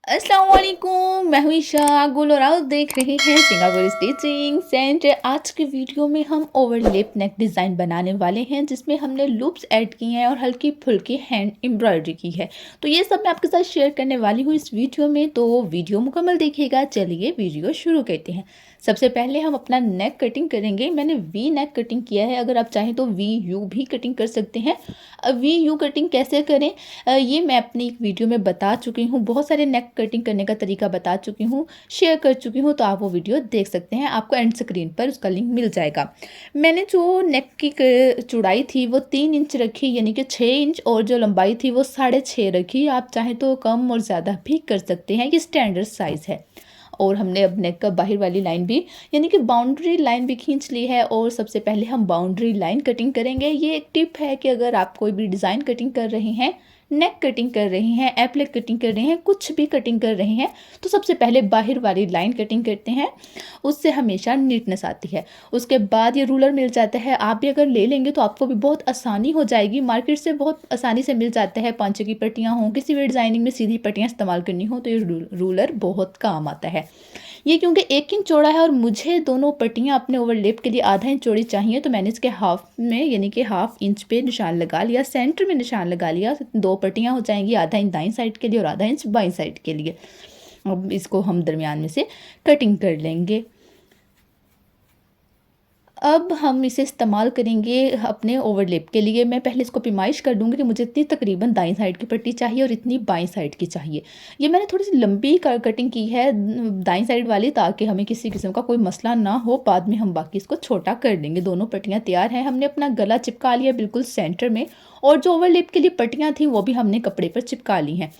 अस्सलाम वालेकुम, मैं हूं ईशा गुल और आप देख रहे हैं सिंगापुर स्टिचिंग सेंटर। आज के वीडियो में हम ओवरलेप नेक डिज़ाइन बनाने वाले हैं जिसमें हमने लूप्स ऐड किए हैं और हल्की फुल्की हैंड एम्ब्रॉयडरी की है। तो ये सब मैं आपके साथ शेयर करने वाली हूँ इस वीडियो में, तो वीडियो मुकम्मल देखिएगा। चलिए वीडियो शुरू करते हैं। सबसे पहले हम अपना नेक कटिंग करेंगे। मैंने वी नेक कटिंग किया है, अगर आप चाहें तो वी यू भी कटिंग कर सकते हैं। वी यू कटिंग कैसे करें ये मैं अपनी एक वीडियो में बता चुकी हूँ। बहुत सारे नेक कटिंग करने का तरीका बता चुकी हूँ, शेयर कर चुकी हूँ, तो आप वो वीडियो देख सकते हैं। आपको एंड स्क्रीन पर उसका लिंक मिल जाएगा। मैंने जो नेक की चौड़ाई थी वो 3 इंच रखी, यानी कि 6 इंच, और जो लंबाई थी वो 6.5 रखी। आप चाहें तो कम और ज़्यादा भी कर सकते हैं, ये स्टैंडर्ड साइज़ है। और हमने अब नेक का बाहर वाली लाइन भी, यानी कि बाउंड्री लाइन भी खींच ली है। और सबसे पहले हम बाउंड्री लाइन कटिंग करेंगे। ये एक टिप है कि अगर आप कोई भी डिज़ाइन कटिंग कर रहे हैं, नेक कटिंग कर रहे हैं, एप्लिक कटिंग कर रहे हैं, कुछ भी कटिंग कर रहे हैं, तो सबसे पहले बाहर वाली लाइन कटिंग करते हैं। उससे हमेशा नीटनेस आती है। उसके बाद ये रूलर मिल जाता है, आप भी अगर ले लेंगे तो आपको भी बहुत आसानी हो जाएगी। मार्केट से बहुत आसानी से मिल जाता है। 5 की पट्टियाँ हों, किसी भी डिज़ाइनिंग में सीधी पट्टियाँ इस्तेमाल करनी हो तो ये रूलर बहुत काम आता है। ये क्योंकि 1 इंच चौड़ा है और मुझे दोनों पट्टियाँ अपने ओवरलेप के लिए आधा इंच चौड़ी चाहिए, तो मैंने इसके हाफ में, यानी कि हाफ इंच पे निशान लगा लिया, सेंटर में निशान लगा लिया। 2 पट्टियाँ हो जाएंगी, आधा इंच दाईं साइड के लिए और आधा इंच बाईं साइड के लिए। अब इसको हम दरमियान में से कटिंग कर लेंगे। अब हम इसे इस्तेमाल करेंगे अपने ओवरलेप के लिए। मैं पहले इसको पैमाइश कर दूंगी कि मुझे इतनी तकरीबन दाईं साइड की पट्टी चाहिए और इतनी बाईं साइड की चाहिए। ये मैंने थोड़ी सी लंबी कटिंग की है दाईं साइड वाली, ताकि हमें किसी किस्म का कोई मसला ना हो। बाद में हम बाकी इसको छोटा कर लेंगे। दोनों पट्टियाँ तैयार हैं। हमने अपना गला चिपका लिया बिल्कुल सेंटर में, और जो ओवरलेप के लिए पट्टियाँ थी वो भी हमने कपड़े पर चिपका ली हैं।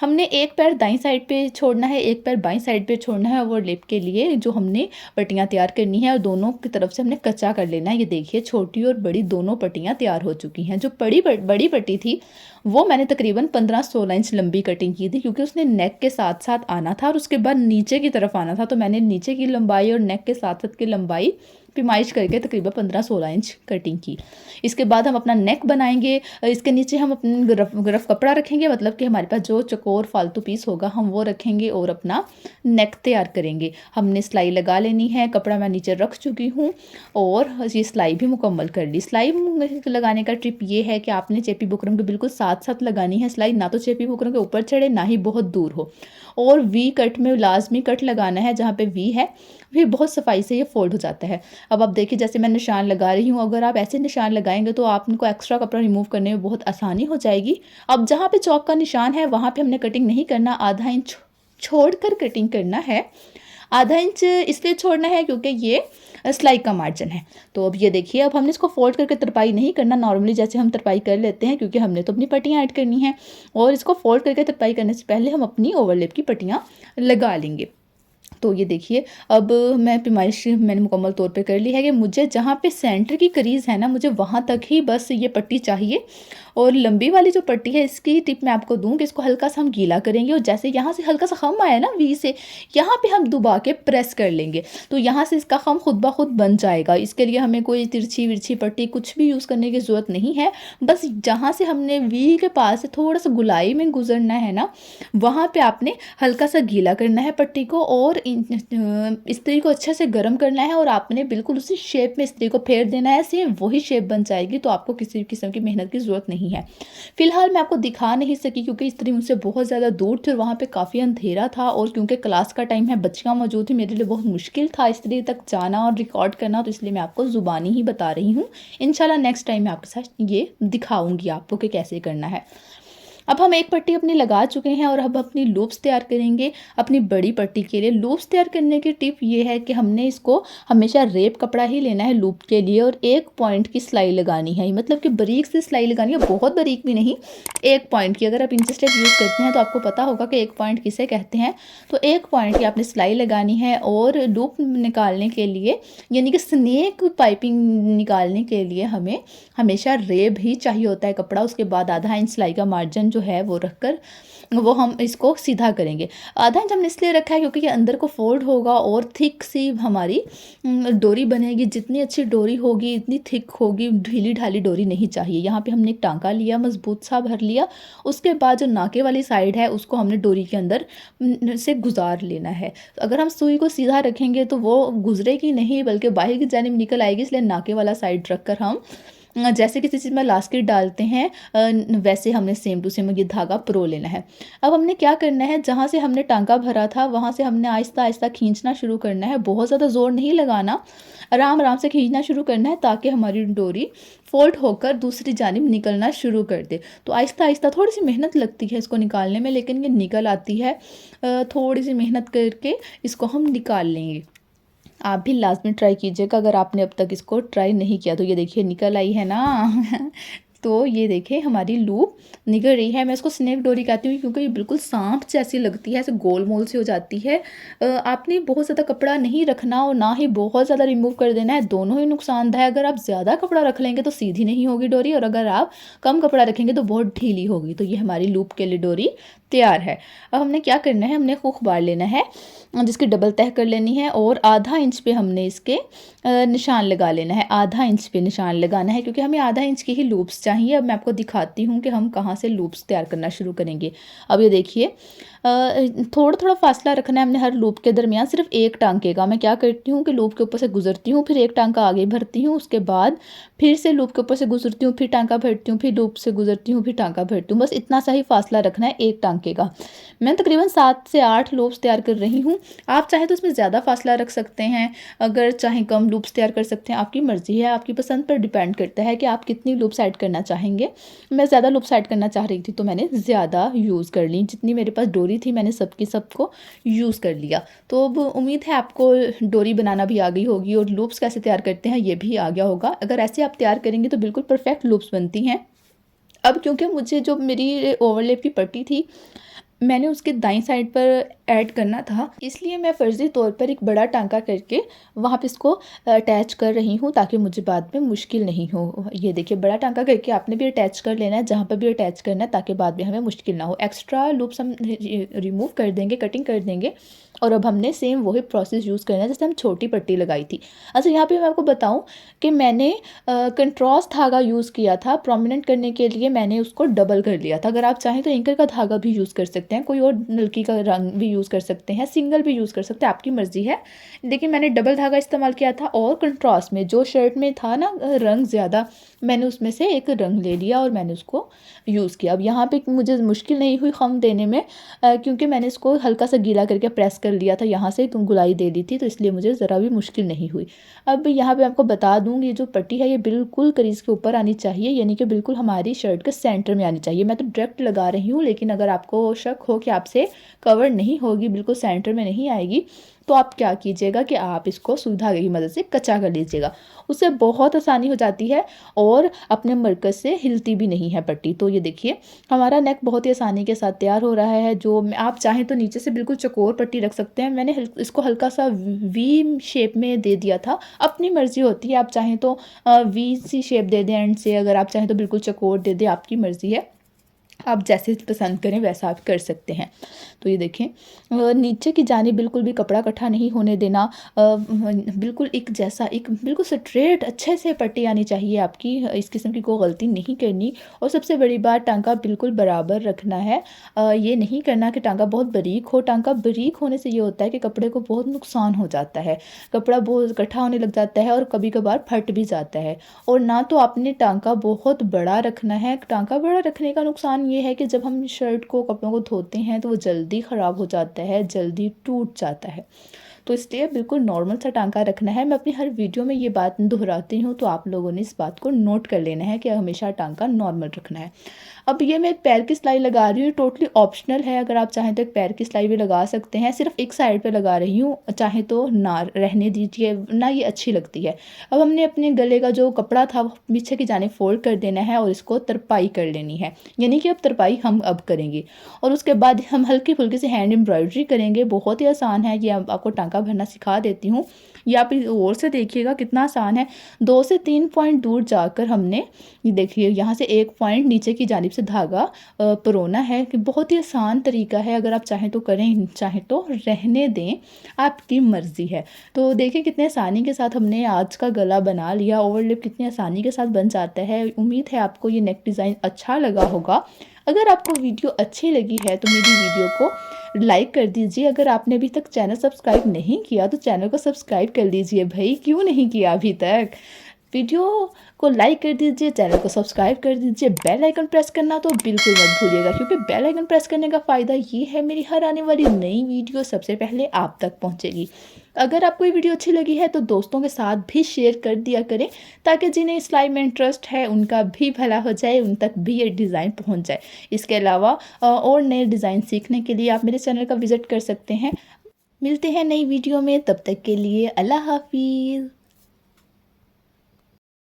हमने एक पैर दाईं साइड पे छोड़ना है, एक पैर बाईं साइड पे छोड़ना है ओवरलेप के लिए, जो हमने पट्टियाँ तैयार करनी है। और दोनों की तरफ से हमने कच्चा कर लेना है। ये देखिए, छोटी और बड़ी दोनों पट्टियाँ तैयार हो चुकी हैं। जो बड़ी पट्टी थी वो मैंने तकरीबन 15-16 इंच लंबी कटिंग की थी, क्योंकि उसने नेक के साथ साथ आना था और उसके बाद नीचे की तरफ आना था। तो मैंने नीचे की लंबाई और नेक के साथ साथ की लंबाई पैमाइश करके तकरीबन 15-16 इंच कटिंग की। इसके बाद हम अपना नेक बनाएंगे। इसके नीचे हम अपना रफ कपड़ा रखेंगे, मतलब कि हमारे पास जो चकोर फालतू पीस होगा हम वो रखेंगे और अपना नेक तैयार करेंगे। हमने सिलाई लगा लेनी है। कपड़ा मैं नीचे रख चुकी हूँ और ये सिलाई भी मुकम्मल कर ली। सिलाई लगाने का ट्रिप ये है कि आपने चेपी बुकरम के बिल्कुल साथ साथ लगानी है सिलाई, ना तो चेपी बुकरम के ऊपर चढ़े ना ही बहुत दूर हो। और वी कट में लाजमी कट लगाना है, जहाँ पे वी है फिर बहुत सफाई से ये फोल्ड हो जाता है। अब आप देखिए, जैसे मैं निशान लगा रही हूँ, अगर आप ऐसे निशान लगाएंगे तो आपको एक्स्ट्रा कपड़ा रिमूव करने में बहुत आसानी हो जाएगी। अब जहाँ पे चौक का निशान है वहाँ पे हमने कटिंग नहीं करना, आधा इंच छोड़कर कटिंग करना है। आधा इंच इसलिए छोड़ना है क्योंकि ये सिलाई का मार्जिन है। तो अब ये देखिए, अब हमने इसको फोल्ड करके तरपाई नहीं करना, नॉर्मली जैसे हम तरपाई कर लेते हैं, क्योंकि हमने तो अपनी पट्टियाँ ऐड करनी है। और इसको फोल्ड करके तरपाई करने से पहले हम अपनी ओवरलेप की पट्टियाँ लगा लेंगे। तो ये देखिए, अब मैं पैमाइश मैंने मुकम्मल तौर पे कर ली है कि मुझे जहाँ पे सेंटर की क्रीज़ है ना, मुझे वहाँ तक ही बस ये पट्टी चाहिए। और लंबी वाली जो पट्टी है, इसकी टिप मैं आपको दूँ कि इसको हल्का सा हम गीला करेंगे, और जैसे यहाँ से हल्का सा खम आया ना वी से, यहाँ पे हम दबा के प्रेस कर लेंगे, तो यहाँ से इसका खम खुद ब खुद बन जाएगा। इसके लिए हमें कोई तिरछी विरछी पट्टी कुछ भी यूज़ करने की ज़रूरत नहीं है। बस जहाँ से हमने वी के पास से थोड़ा सा गुलाई में गुजरना है ना, वहाँ पे आपने हल्का सा गीला करना है पट्टी को, और इस्त्री को अच्छे से गर्म करना है, और आपने बिल्कुल उसी शेप में इस्त्री को फेर देना है। सेम वही शेप बन जाएगी, तो आपको किसी किस्म की मेहनत की ज़रूरत नहीं है। फिलहाल मैं आपको दिखा नहीं सकी क्योंकि इस्त्री मुझसे बहुत ज़्यादा दूर थी और वहाँ पे काफ़ी अंधेरा था, और क्योंकि क्लास का टाइम है, बच्चियाँ मौजूद थी, मेरे लिए बहुत मुश्किल था इस्त्री तक जाना और रिकॉर्ड करना, तो इसलिए मैं आपको ज़ुबानी ही बता रही हूँ। इंशाल्लाह नेक्स्ट टाइम मैं आपके साथ ये दिखाऊँगी आपको कि कैसे करना है। अब हम एक पट्टी अपनी लगा चुके हैं और अब अपनी लूप्स तैयार करेंगे अपनी बड़ी पट्टी के लिए। लूप्स तैयार करने की टिप ये है कि हमने इसको हमेशा रेप कपड़ा ही लेना है लूप के लिए, और 1 पॉइंट की सिलाई लगानी है, मतलब कि बारीक से सिलाई लगानी है, बहुत बारीक भी नहीं, 1 पॉइंट की। अगर आप इंच टेप यूज़ करते हैं तो आपको पता होगा कि 1 पॉइंट किसे कहते हैं। तो 1 पॉइंट की आपने सिलाई लगानी है। और लूप निकालने के लिए, यानी कि स्नेक पाइपिंग निकालने के लिए हमें हमेशा रेब ही चाहिए होता है कपड़ा। उसके बाद आधा इंच सिलाई का मार्जिन जो है वो रखकर वो हम इसको सीधा करेंगे। आधा इंच हमने इसलिए रखा है क्योंकि ये अंदर को फोल्ड होगा और थिक सी हमारी डोरी बनेगी। जितनी अच्छी डोरी होगी इतनी थिक होगी, ढीली-ढाली डोरी नहीं चाहिए। यहाँ पे हमने एक टाँका लिया, मज़बूत सा भर लिया, उसके बाद जो नाके वाली साइड है उसको हमने डोरी के अंदर से गुज़ार लेना है। अगर हम सुई को सीधा रखेंगे तो वो गुज़रेगी नहीं बल्कि बाहर की जानिब निकल आएगी, इसलिए नाके वाला साइड रखकर हम जैसे किसी चीज़ में इलास्टिक डालते हैं वैसे हमने सेम टू सेम ये धागा परो लेना है। अब हमने क्या करना है, जहाँ से हमने टाँका भरा था वहाँ से हमने आहिस्ता-आहिस्ता खींचना शुरू करना है। बहुत ज़्यादा ज़ोर नहीं लगाना, आराम-आराम से खींचना शुरू करना है ताकि हमारी डोरी फ़ोल्ड होकर दूसरी जानिब निकलना शुरू कर दे। तो आहिस्ता-आहिस्ता थोड़ी-सी मेहनत लगती है इसको निकालने में, लेकिन ये निकल आती है। थोड़ी-सी मेहनत करके इसको हम निकाल लेंगे। आप भी लाज़मी ट्राई कीजिएगा अगर आपने अब तक इसको ट्राई नहीं किया तो। ये देखिए निकल आई है ना। तो ये देखिए हमारी लूप निकल रही है। मैं इसको स्नेक डोरी कहती हूँ क्योंकि ये बिल्कुल सांप जैसी लगती है, ऐसे गोल-मोल सी हो जाती है। आपने बहुत ज़्यादा कपड़ा नहीं रखना और ना ही बहुत ज़्यादा रिमूव कर देना है, दोनों ही नुकसानदायक है। अगर आप ज़्यादा कपड़ा रख लेंगे तो सीधी नहीं होगी डोरी, और अगर आप कम कपड़ा रखेंगे तो बहुत ढीली होगी। तो ये हमारी लूप के लिए डोरी तैयार है। अब हमने क्या करना है, हमने हुक बार लेना है जिसकी डबल तह कर लेनी है और आधा इंच पे हमने इसके निशान लगा लेना है। आधा इंच पे निशान लगाना है क्योंकि हमें आधा इंच की ही लूप्स चाहिए। अब मैं आपको दिखाती हूँ कि हम कहाँ से लूप्स तैयार करना शुरू करेंगे। अब ये देखिए थोड़ा-थोड़ा फासला रखना है हमने हर लूप के दरमियान, सिर्फ एक टाँके का। मैं क्या करती हूँ कि लूप के ऊपर से गुज़रती हूँ, फिर एक टाँका आगे भरती हूँ, उसके बाद फिर से लूप के ऊपर से गुज़रती हूँ, फिर टाँका भरती हूँ, फिर लूप से गुज़रती हूँ, फिर टाँका भरती हूँ। बस इतना सा ही फासला रखना है एक टाँके का। मैं तकरीबन 7 से 8 लूप्स तैयार कर रही हूँ। आप चाहें तो इसमें ज़्यादा फासला रख सकते हैं, अगर चाहें कम लूप्स तैयार कर सकते हैं, आपकी मर्ज़ी है, आपकी पसंद पर डिपेंड करता है कि आप कितनी लूप्स ऐड करना चाहेंगे। मैं ज़्यादा लूप्स ऐड करना चाह रही थी तो मैंने ज़्यादा यूज़ कर ली। जितनी मेरे पास डोरी थी मैंने सबको यूज़ कर लिया। तो अब उम्मीद है आपको डोरी बनाना भी आ गई होगी और लूप्स कैसे तैयार करते हैं ये भी आ गया होगा। अगर ऐसे आप तैयार करेंगे तो बिल्कुल परफेक्ट लूप्स बनती हैं। अब क्योंकि मुझे जो मेरी ओवरलैप की पट्टी थी मैंने उसके दाईं साइड पर ऐड करना था, इसलिए मैं फ़र्ज़ी तौर पर एक बड़ा टाँका करके वहाँ पे इसको अटैच कर रही हूँ ताकि मुझे बाद में मुश्किल नहीं हो। ये देखिए बड़ा टाँका करके आपने भी अटैच कर लेना है जहाँ पर भी अटैच करना है ताकि बाद में हमें मुश्किल ना हो। एक्स्ट्रा लूप्स हम रिमूव कर देंगे, कटिंग कर देंगे, और अब हमने सेम वही प्रोसेस यूज़ करना है जैसे हम छोटी पट्टी लगाई थी। अच्छा यहाँ पे मैं आपको बताऊँ कि मैंने कंट्रास्ट धागा यूज़ किया था प्रोमिनेंट करने के लिए, मैंने उसको डबल कर लिया था। अगर आप चाहें तो एंकर का धागा भी यूज़ कर सकते हैं, कोई और नलकी का रंग भी यूज़ कर सकते हैं, सिंगल भी यूज़ कर सकते हैं, आपकी मर्ज़ी है। लेकिन मैंने डबल धागा इस्तेमाल किया था और कंट्रास्ट में जो शर्ट में था ना रंग ज़्यादा, मैंने उसमें से एक रंग ले लिया और मैंने उसको यूज़ किया। अब यहाँ पे मुझे मुश्किल नहीं हुई ख़म देने में क्योंकि मैंने इसको हल्का सा गीला करके प्रेस कर लिया था, यहाँ से गुलाई दे दी थी, तो इसलिए मुझे ज़रा भी मुश्किल नहीं हुई। अब यहाँ पे आपको बता दूँ ये जो पट्टी है ये बिल्कुल क्रीज़ के ऊपर आनी चाहिए, यानी कि बिल्कुल हमारी शर्ट के सेंटर में आनी चाहिए। मैं तो डायरेक्ट लगा रही हूँ, लेकिन अगर आपको शक हो कि आपसे कवर नहीं होगी, बिल्कुल सेंटर में नहीं आएगी, तो आप क्या कीजिएगा कि आप इसको सुई धागे की मदद से कच्चा कर लीजिएगा। उससे बहुत आसानी हो जाती है और अपने मरकज़ से हिलती भी नहीं है पट्टी। तो ये देखिए हमारा नेक बहुत ही आसानी के साथ तैयार हो रहा है। जो आप चाहें तो नीचे से बिल्कुल चौकोर पट्टी रख सकते हैं। मैंने इसको हल्का सा वी शेप में दे दिया था, अपनी मर्ज़ी होती है। आप चाहें तो वी सी शेप दे दें एंड से, अगर आप चाहें तो बिल्कुल चौकोर दे दें, आपकी मर्ज़ी है। आप जैसे पसंद करें वैसा आप कर सकते हैं। तो ये देखें नीचे की जानिब बिल्कुल भी कपड़ा इकट्ठा नहीं होने देना, बिल्कुल एक जैसा एक बिल्कुल स्ट्रेट अच्छे से पट्टी आनी चाहिए आपकी, इस किस्म की कोई गलती नहीं करनी। और सबसे बड़ी बात टांका बिल्कुल बराबर रखना है। ये नहीं करना कि टांका बहुत बारीक हो। टांका बारीक होने से ये होता है कि कपड़े को बहुत नुकसान हो जाता है, कपड़ा बहुत इकट्ठा होने लग जाता है और कभी कभार फट भी जाता है। और ना तो आपने टांका बहुत बड़ा रखना है। टांका बड़ा रखने का नुकसान ये है कि जब हम शर्ट को कपड़ों को धोते हैं तो वो जल्दी ख़राब हो जाता है, जल्दी टूट जाता है। तो इसलिए बिल्कुल नॉर्मल सा टांका रखना है। मैं अपनी हर वीडियो में ये बात दोहराती हूँ, तो आप लोगों ने इस बात को नोट कर लेना है कि हमेशा टांका नॉर्मल रखना है। अब ये मैं एक पैर की सिलाई लगा रही हूँ, टोटली ऑप्शनल है। अगर आप चाहें तो एक पैर की सिलाई भी लगा सकते हैं, सिर्फ एक साइड पे लगा रही हूँ, चाहे तो ना रहने दीजिए, ना ये अच्छी लगती है। अब हमने अपने गले का जो कपड़ा था वो पीछे की जाने फोल्ड कर देना है और इसको तरपाई कर लेनी है, यानी कि अब तरपाई हम अब करेंगे। और उसके बाद हम हल्की फुल्की से हैंड एम्ब्रॉयडरी करेंगे, बहुत ही आसान है। ये आपको टांका भरना सिखा देती हूँ। या आप और से देखिएगा कितना आसान है। 2 से 3 पॉइंट दूर जाकर हमने ये देखिए यहाँ से 1 पॉइंट नीचे की जानिब से धागा परोना है कि बहुत ही आसान तरीका है। अगर आप चाहें तो करें, चाहें तो रहने दें, आपकी मर्ज़ी है। तो देखिए कितने आसानी के साथ हमने आज का गला बना लिया। ओवरलिप कितनी आसानी के साथ बन जाता है। उम्मीद है आपको ये नेक डिज़ाइन अच्छा लगा होगा। अगर आपको वीडियो अच्छी लगी है तो मेरी वीडियो को लाइक कर दीजिए। अगर आपने अभी तक चैनल सब्सक्राइब नहीं किया तो चैनल को सब्सक्राइब कर लीजिए भाई, क्यों नहीं किया अभी तक। वीडियो को लाइक कर दीजिए, चैनल को सब्सक्राइब कर दीजिए, बेल आइकन प्रेस करना तो बिल्कुल मत भूलिएगा, क्योंकि बेल आइकन प्रेस करने का फ़ायदा ये है मेरी हर आने वाली नई वीडियो सबसे पहले आप तक पहुंचेगी। अगर आपको ये वीडियो अच्छी लगी है तो दोस्तों के साथ भी शेयर कर दिया करें, ताकि जिन्हें सिलाई में इंटरेस्ट है उनका भी भला हो जाए, उन तक भी ये डिज़ाइन पहुँच जाए। इसके अलावा और नए डिज़ाइन सीखने के लिए आप मेरे चैनल का विज़िट कर सकते हैं। मिलते हैं नई वीडियो में, तब तक के लिए अल्लाह हाफिज़।